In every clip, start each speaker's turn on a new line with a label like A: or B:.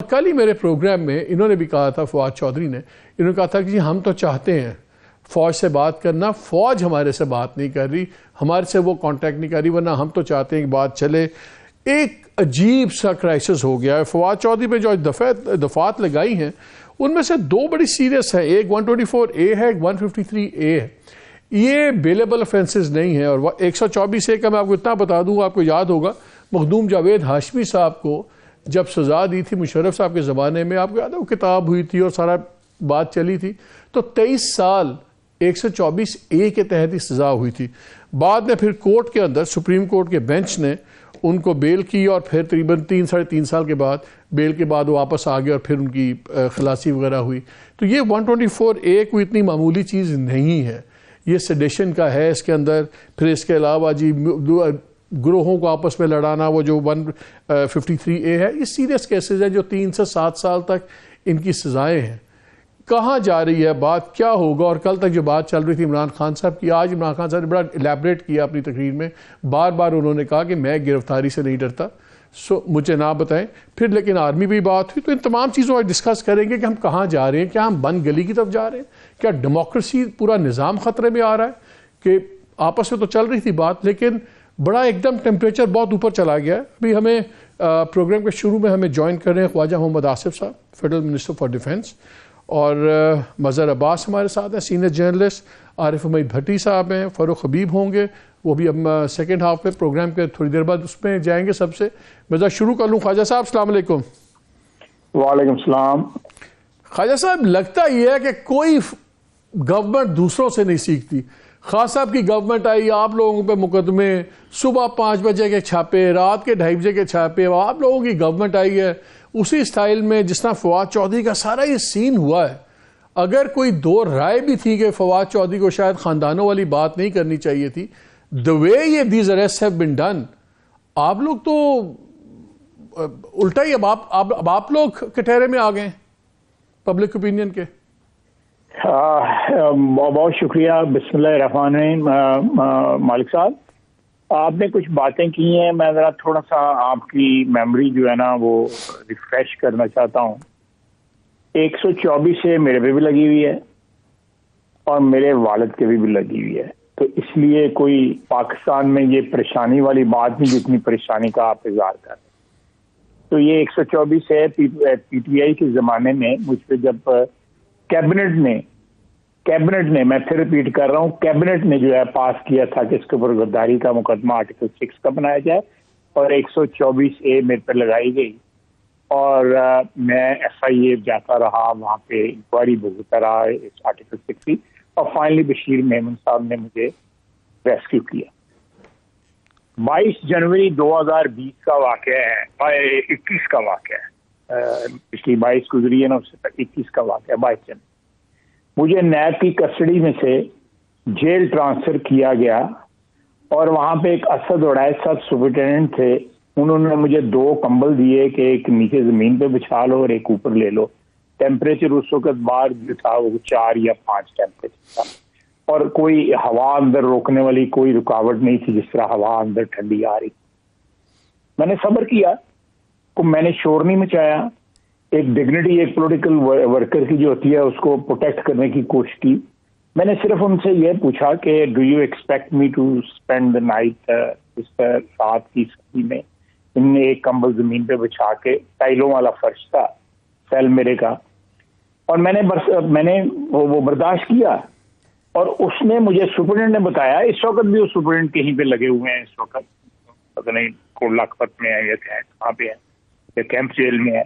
A: कल ही मेरे प्रोग्राम में इन्होंने भी कहा था, फवाद चौधरी ने, इन्होंने कहा था कि जी हम तो चाहते हैं फ़ौज से बात करना, फ़ौज हमारे से बात नहीं कर रही, हमारे से वो कांटेक्ट नहीं कर रही, वरना हम तो चाहते हैं कि बात चले। एक अजीब सा क्राइसिस हो गया है। फवाद चौधरी पे जो दफात लगाई हैं उनमें से दो बड़ी सीरियस हैं, एक 124A है, एक 153A है। ये बेलेबल ऑफेंसेस नहीं है। और 124A का मैं आपको इतना बता दूँ, आपको याद होगा मखदूम जावेद हाशमी साहब को जब सज़ा दी थी मुशर्रफ साहब के ज़माने में, आपको याद है वो किताब हुई थी और सारा बात चली थी, तो 23 साल 124A के तहत ही सज़ा हुई थी। बाद में फिर कोर्ट के अंदर सुप्रीम कोर्ट के बेंच ने उनको बेल की और फिर तकरीबन 3-3.5 साल के बाद बेल के बाद वो वापस आ गए और फिर उनकी खलासी वगैरह हुई। तो ये 124A कोई इतनी मामूली चीज़ नहीं है, ये सेडेशन का है इसके अंदर। फिर इसके अलावा जी ग्रोहों को आपस में लड़ाना, वो जो 153A है, ये सीरियस केसेस हैं जो 3 से 7 साल तक इनकी सज़ाएँ हैं। कहाँ जा रही है बात, क्या होगा? और कल तक जो बात चल रही थी इमरान खान साहब की, आज इमरान खान साहब ने बड़ा इलेबरेट किया अपनी तकरीर में, बार बार उन्होंने कहा कि मैं गिरफ्तारी से नहीं डरता, सो मुझे ना बताएं। फिर लेकिन आर्मी भी बात हुई। तो इन तमाम चीज़ों पर डिस्कस करेंगे कि हम कहाँ जा रहे हैं, क्या हम बंद गली की तरफ जा रहे हैं, क्या डेमोक्रेसी पूरा निज़ाम ख़तरे में आ रहा है? कि आपस में तो चल रही थी बात, लेकिन बड़ा एकदम टेम्परेचर बहुत ऊपर चला गया है। अभी हमें प्रोग्राम के शुरू में हमें ज्वाइन कर रहे हैं ख्वाजा मोहम्मद आसिफ साहब, फेडरल मिनिस्टर फॉर डिफेंस, और मज़हर अब्बास हमारे साथ हैं, सीनियर जर्नलिस्ट। आरिफ उमैद भट्टी साहब हैं, फ़ारूक हबीब होंगे, वो भी अब सेकेंड हाफ में प्रोग्राम के थोड़ी देर बाद उसमें जाएंगे। सबसे मैं शुरू कर लूँ, ख्वाजा साहब अस्सलाम वालेकुम।
B: वालेकुम सलाम।
A: ख्वाजा साहब, लगता ये है कि कोई गवर्नमेंट दूसरों से नहीं सीखती। खान साहब की गवर्नमेंट आई, आप लोगों पे मुकदमे, सुबह 5 बजे के छापे, रात के 2:30 बजे के छापे, आप लोगों की गवर्नमेंट आई है उसी स्टाइल में जिस तरह फवाद चौधरी का सारा ये सीन हुआ है। अगर कोई दो राय भी थी कि फवाद चौधरी को शायद खानदानों वाली बात नहीं करनी चाहिए थी, द वे ये these arrest have been done, आप लोग तो उल्टा ही अब आप लोग कटहरे में आ गए पब्लिक ओपिनियन के।
B: बहुत शुक्रिया। बिस्मिल्लाहिर्रहमानिर्रहीम। मालिक साहब, आपने कुछ बातें की हैं, मैं ज़रा थोड़ा सा आपकी मेमोरी जो है ना वो रिफ्रेश करना चाहता हूँ। 124 से मेरे पे भी लगी हुई है और मेरे वालिद के भी लगी हुई है, तो इसलिए कोई पाकिस्तान में ये परेशानी वाली बात नहीं जितनी परेशानी का आप इज़हार कर रहे हैं। तो ये 124 है। PTI के ज़माने में मुझ पर जब कैबिनेट ने मैं फिर रिपीट कर रहा हूँ, कैबिनेट ने जो है पास किया था कि इसके ऊपर गद्दारी का मुकदमा आर्टिकल 6 का बनाया जाए और 124A मेरे पर लगाई गई और मैं FIA जाता रहा, वहाँ पे इंक्वायरी भुगता रहा इस आर्टिकल 6 की, और फाइनली बशीर मेमन साहब ने मुझे रेस्क्यू किया। 22 जनवरी 2020 का वाक़या है, 21 का वाक़या है, पिछली 22 गुजरी है ना, उससे तक 21 का वाक़या। 22 जनवरी मुझे नैब की कस्टडी में से जेल ट्रांसफ़र किया गया और वहाँ पे एक असद उड़ैस साहब सुपरिटेंडेंट थे। उन्होंने मुझे 2 कंबल दिए कि एक नीचे ज़मीन पे बिछा लो और एक ऊपर ले लो। टेम्परेचर उस वक्त बाहर जो था वो 4 या 5 टेम्परेचर था और कोई हवा अंदर रोकने वाली कोई रुकावट नहीं थी जिस तरह हवा अंदर ठंडी आ रही। मैंने सब्र किया, को मैंने शोर नहीं मचाया। एक डिग्निटी एक पॉलिटिकल वर्कर की जो होती है उसको प्रोटेक्ट करने की कोशिश की। मैंने सिर्फ उनसे यह पूछा कि do you expect me to spend the night, इस रात की सर्दी में। इनने एक कंबल जमीन पे बिछा के, टाइलों वाला फर्श था सेल मेरे का, और मैंने वो बर्दाश्त किया। और उसने मुझे सुपरिटेंडेंट ने बताया, इस वक्त भी वो सुपरिटेंडेंट कहीं पे लगे हुए हैं, इस वक्त पता नहीं कोट लखपत में है या कहाँ पे है या कैंप जेल में है।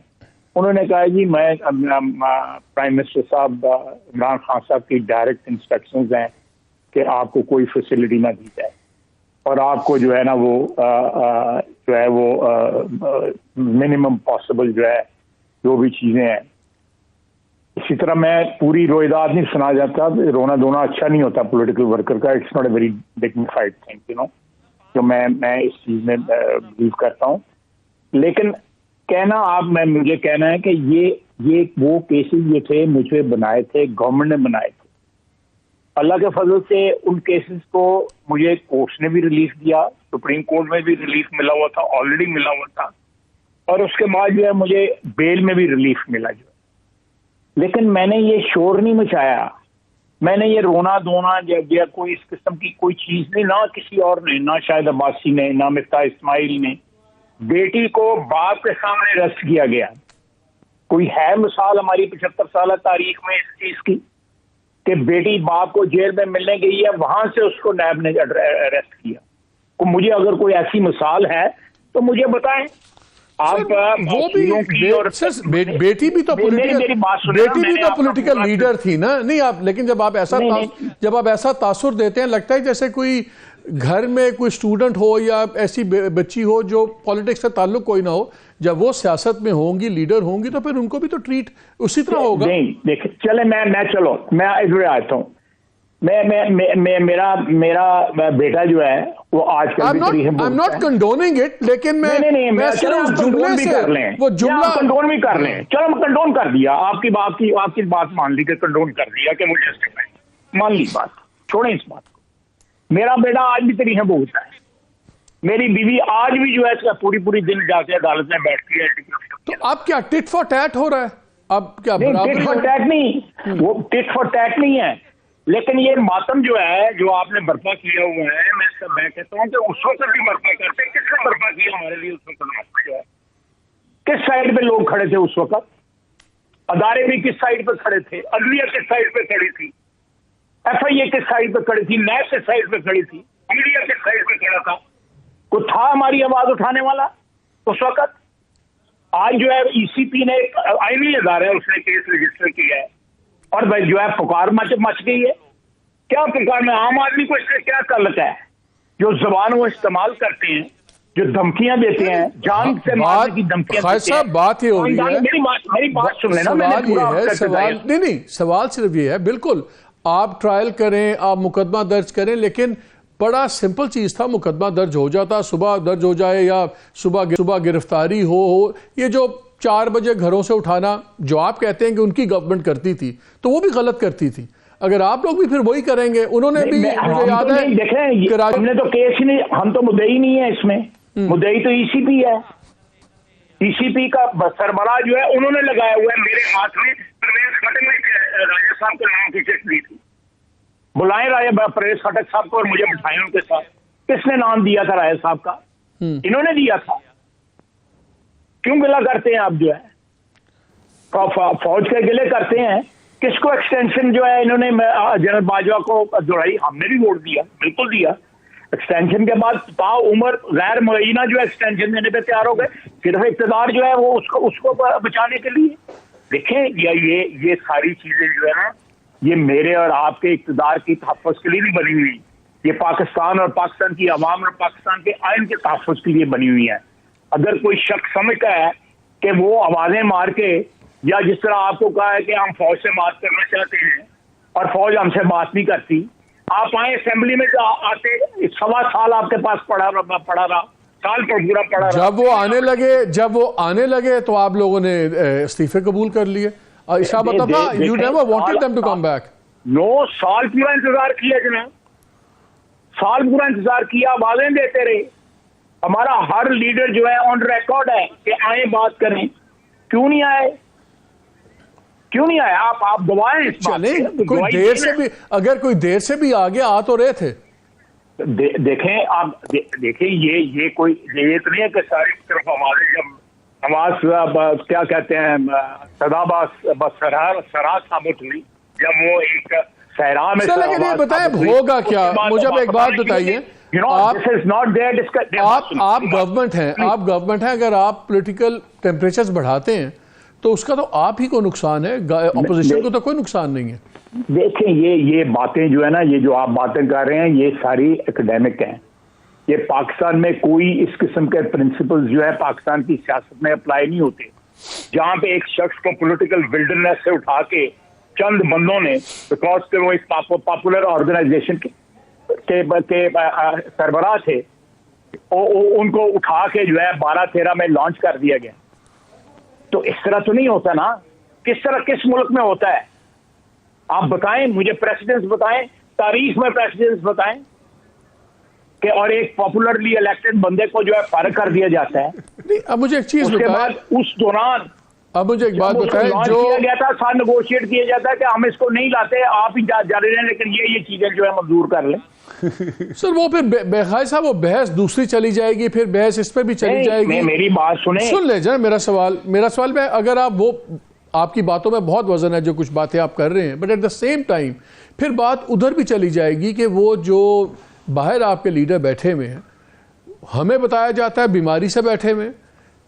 B: उन्होंने कहा जी मैं प्राइम मिनिस्टर साहब इमरान खान साहब की डायरेक्ट इंस्ट्रक्शंस हैं कि आपको कोई फैसिलिटी ना दी जाए और आपको जो है ना वो मिनिमम पॉसिबल जो है जो भी चीज़ें हैं। इसी तरह मैं पूरी रोईदाद नहीं सुना जाता, रोना धोना अच्छा नहीं होता पॉलिटिकल वर्कर का। It's not a very dignified thing, you know, जो मैं इस चीज़ में बिलीव करता हूँ। लेकिन मुझे कहना है कि ये वो केसेस जो थे मुझ पे बनाए थे, गवर्नमेंट ने बनाए थे। अल्लाह के फजल से उन केसेस को मुझे कोर्ट ने भी रिलीफ दिया, सुप्रीम कोर्ट में भी रिलीफ मिला हुआ था, ऑलरेडी मिला हुआ था। और उसके बाद जो है मुझे बेल में भी रिलीफ मिला जो है। लेकिन मैंने ये शोर नहीं मचाया, मैंने ये रोना धोना या कोई इस किस्म की कोई चीज नहीं, ना किसी और ने, ना शायद अब्बासी ने, ना मिफ्ता इस्माइल ने। बेटी को बाप के सामने रेस्ट किया गया। कोई है मिसाल हमारी 75 साल तारीख में इस चीज की कि बेटी बाप को जेल में मिलने गई है, वहां से उसको नैब ने अरेस्ट किया? तो मुझे अगर कोई ऐसी मिसाल है तो मुझे बताएं आप।
A: वो भी बेटी भी तो पॉलिटिकल लीडर थी ना। नहीं आप, लेकिन जब आप ऐसा तासुर देते हैं, लगता है जैसे कोई घर में कोई स्टूडेंट हो या ऐसी बच्ची हो जो पॉलिटिक्स से ताल्लुक कोई ना हो, जब वो सियासत में होंगी, लीडर होंगी, तो फिर उनको भी तो ट्रीट उसी तरह होगा।
B: नहीं देखिए, चले मैं इधर आता हूँ। मेरा बेटा जो है वो आजकल
A: आई एम नॉट कंडोनिंग इट, लेकिन मैं सिर्फ उस जुमले से वो जुमला
B: कंडोन भी कर लें। चलो मैं कंडोन कर दिया, आपकी बात मान ली कि कंडोन कर दिया कि मुझे मान ली बात, छोड़ें इस बात को। मेरा बेटा आज भी तरीके भोगता है, मेरी बीवी आज भी जो है पूरी दिन जाके अदालत में बैठती है।
A: तो अब क्या टिट फॉर टैट हो रहा है? अब क्या
B: टिट फॉर टैट नहीं, वो टिट फॉर टैट नहीं है, लेकिन ये मातम जो है जो आपने बर्पा किया हुआ है, मैं कहता हूँ कि उस वक्त भी बर्पा करते। किसने बर्पा किया हमारे लिए उस वक्त? जो है किस साइड पे लोग खड़े थे उस वक्त? अदारे भी किस साइड पे खड़े थे? अदलिया किस साइड पे खड़ी थी? FIA किस साइड पे खड़ी थी? नैब किस साइड पे खड़ी थी? मीडिया किस साइड पे खड़ा था? कोई था हमारी आवाज उठाने वाला उस वक्त? आज जो है ECP ने आईनी अदारा है, उसने केस रजिस्टर किया है और भाई जो है पुकार मच गई है। क्या पुकार में आम आदमी को इससे क्या ताल्लुक है? जो जुबान वो इस्तेमाल करते हैं, जो धमकियां देते हैं, जान से मारने की धमकियां देते हैं।
A: बात ये हो रही है,
B: मेरी बात सुन लेना।
A: सवाल सिर्फ ये है, बिल्कुल आप ट्रायल करें, आप मुकदमा दर्ज करें, लेकिन बड़ा सिंपल चीज था, मुकदमा दर्ज हो जाता, सुबह दर्ज हो जाए या सुबह गिरफ्तारी हो। ये जो 4 बजे घरों से उठाना जो आप कहते हैं कि उनकी गवर्नमेंट करती थी, तो वो भी गलत करती थी। अगर आप लोग भी फिर वही करेंगे, उन्होंने भी, मुझे याद है,
B: देखें हमने तो केस ही नहीं, हम तो मुद्दई नहीं है इसमें, मुद्दई तो ECP है। ECP का सरबराह जो है उन्होंने लगाया हुआ है। मेरे हाथ में परवेज खटक ने राजा साहब के नाम की चिट्ठी दी थी, बुलाए राजा परवेज खटक साहब को और मुझे बिठाए उनके साथ। किसने नाम दिया था राजा साहब का? इन्होंने दिया था। क्यों गिला करते हैं आप? जो है फौज के गिले करते हैं। किसको एक्सटेंशन जो है इन्होंने जनरल बाजवा को जुड़ाई? हमने भी वोट दिया, बिल्कुल दिया। एक्सटेंशन के बाद उम्र गैर मुअय्यना जो एक्सटेंशन देने पे तैयार हो गए, सिर्फ इक़्तिदार जो है वो उसको बचाने के लिए। देखें ये सारी चीजें जो है ना, ये मेरे और आपके इक़्तिदार की तहफ़्फ़ुज़ के लिए नहीं बनी हुई। ये पाकिस्तान और पाकिस्तान की अवाम और पाकिस्तान के आइन के तहफ़्फ़ुज़ के लिए बनी हुई है। अगर कोई शख्स समझता है कि वो आवाजें मार के, या जिस तरह आपको कहा है कि हम फौज से बात करना चाहते हैं और फौज हमसे बात नहीं करती, आप आए असेंबली में आते, 1.25 साल आपके पास पड़ा रहा, साल पर पूरा पड़ा रहा।
A: जब वो आने लगे तो आप लोगों ने इस्तीफे कबूल कर लिए। You never wanted them to come back.
B: 9 साल पूरा इंतजार किया जनाब, साल पूरा इंतजार किया, आवाजें देते रहे। हमारा हर लीडर जो है ऑन रिकॉर्ड है कि आए बात करें। क्यों नहीं आए? आप गवाएं इस बात से।
A: कोई देर से भी, अगर कोई देर से भी आगे आ तो रहे थे।
B: देखें आप, देखें ये कोई ये तो नहीं है कि सारी तरफ आवाजें, जब आवाज क्या कहते हैं सरा साबित हुई, जब वो एक सहरा में।
A: लेकिन ये बताएं होगा क्या? मुझे अब एक बात बताइए, आप गवर्नमेंट हैं, अगर आप पॉलिटिकल टेम्परेचर्स बढ़ाते हैं तो उसका तो आप ही को नुकसान है, अपोजिशन को तो कोई नुकसान नहीं है।
B: देखें ये बातें जो है ना, ये जो आप बातें कर रहे हैं, ये सारी एकेडमिक हैं। ये पाकिस्तान में कोई इस किस्म के प्रिंसिपल्स जो है पाकिस्तान की सियासत में अप्लाई नहीं होते। जहां पे एक शख्स को पॉलिटिकल विल्डरनेस से उठा के चंद बंदों ने, बिकॉज के वो इस पॉपुलर ऑर्गेनाइजेशन के सरबराह थे, उनको उठा के जो है 12-13 में लॉन्च कर दिया गया। तो इस तरह तो नहीं होता ना। किस तरह किस मुल्क में होता है? आप बताएं मुझे, प्रेसिडेंट्स बताएं, तारीख में प्रेसिडेंट्स बताएं। कि और एक पॉपुलरली इलेक्टेड बंदे को जो है फारिग कर दिया जाता है।
A: नहीं, अब मुझे एक चीज
B: उसके बाद उस दौरान
A: अब मुझे एक बात बताएं, जो
B: किया गया था साथ नेगोशिएट किया जाता है कि हम इसको नहीं लाते, आप ही जा रहे हैं, लेकिन ये चीजें जो है मंजूर कर लें।
A: सर वो फिर बेखाय साहब वो बहस दूसरी चली जाएगी, फिर बहस इस पे भी चली जाएगी।
B: मेरी बात सुन
A: ले जाए मेरा सवाल में, अगर आप वो आपकी बातों में बहुत वजन है जो कुछ बातें आप कर रहे हैं, but at the same time फिर बात उधर भी चली जाएगी कि वो जो बाहर आपके लीडर बैठे हुए हैं, हमें बताया जाता है बीमारी से बैठे हुए,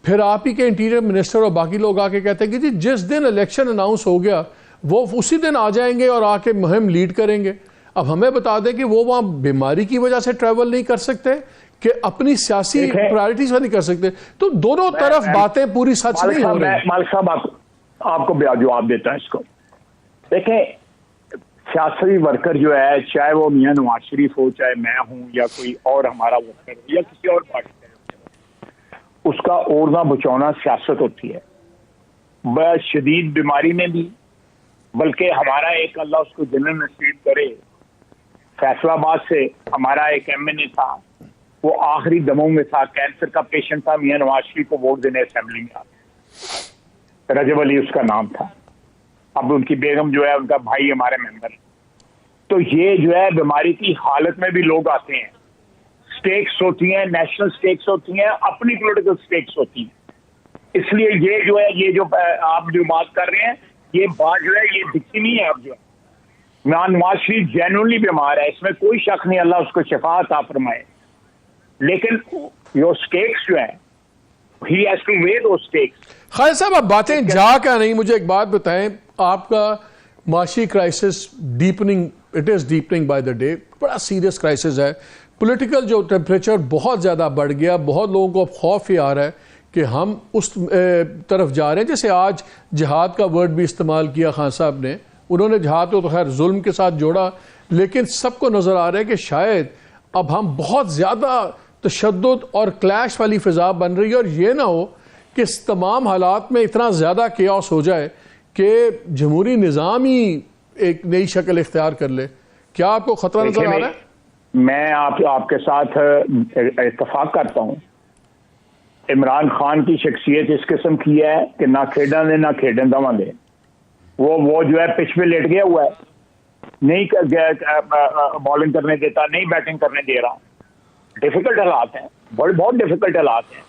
A: फिर आप ही के इंटीरियर मिनिस्टर और बाकी लोग आके कहते हैं कि जी जिस दिन इलेक्शन अनाउंस हो गया वो उसी दिन आ जाएंगे और आके मुहिम लीड करेंगे। अब हमें बता दें कि वो वहाँ बीमारी की वजह से ट्रैवल नहीं कर सकते, कि अपनी सियासी प्रायोरिटीज नहीं कर सकते। तो दोनों तरफ बातें पूरी सच नहीं हो रही।
B: मालिक साहब आपको जवाब देता है इसको। देखें, सियासी वर्कर जो है, चाहे वो मियां नवाज शरीफ हो, चाहे मैं हूं, या कोई और हमारा वर्कर हो, या किसी और पार्टी का, उसका ओढ़ना बचाना सियासत होती है। बस शदीद बीमारी में भी, बल्कि हमारा एक अल्लाह उसको जन्नत नसीब करे, फैसलाबाद से हमारा एक एमएनए था, वो आखिरी दमों में था, कैंसर का पेशेंट था, मियां नवाज शरीफ को वोट देने असेंबली में आते, रजब अली उसका नाम था। अब उनकी बेगम जो है, उनका भाई हमारे मेंबर है। तो ये जो है बीमारी की हालत में भी लोग आते हैं, स्टेक्स होती हैं, नेशनल स्टेक्स होती हैं, अपनी पॉलिटिकल स्टेक्स होती हैं। इसलिए ये जो है, ये जो आप जो बात कर रहे हैं, ये बात जो है ये दिखती नहीं है। अब जो है नवाज शरीफ जेन्युइनली बीमार है, इसमें कोई शक नहीं, अल्लाह उसको शफा अता फरमाए, लेकिन जो स्टेक्स जो है, ही हैज टू वेट दो स्टेक्स।
A: खालिद साहब, अब बातें जा क्या नहीं, मुझे एक बात बताएं, आपका माशी crisis deepening, it is deepening by the day, बड़ा सीरियस क्राइसिस है। पॉलिटिकल जो टेम्परेचर बहुत ज़्यादा बढ़ गया, बहुत लोगों को अब खौफ ही आ रहा है कि हम उस तरफ जा रहे हैं। जैसे आज जिहाद का वर्ड भी इस्तेमाल किया खान साहब ने, उन्होंने जिहाद को तो खैर जुल्म के साथ जोड़ा, लेकिन सबको नज़र आ रहा है कि शायद अब हम बहुत ज़्यादा तशद्दुद और क्लैश वाली फ़िज़ा बन रही है, और ये ना हो कि इस तमाम हालात में इतना ज़्यादा केओस हो जाए कि जमहूरी निज़ाम ही एक नई शक्ल इख्तियार कर ले। क्या आपको खतरा नजर आ रहा है?
B: मैं आपके साथ इत्तफाक करता हूँ। इमरान खान की शख्सियत इस किस्म की है कि ना खेडा दे ना खेडन दवांगे। वो जो है पिच पे लेट गया हुआ है, नहीं बॉलिंग करने देता, नहीं बैटिंग करने दे रहा। डिफिकल्ट हालात हैं, बहुत डिफिकल्ट हालात हैं।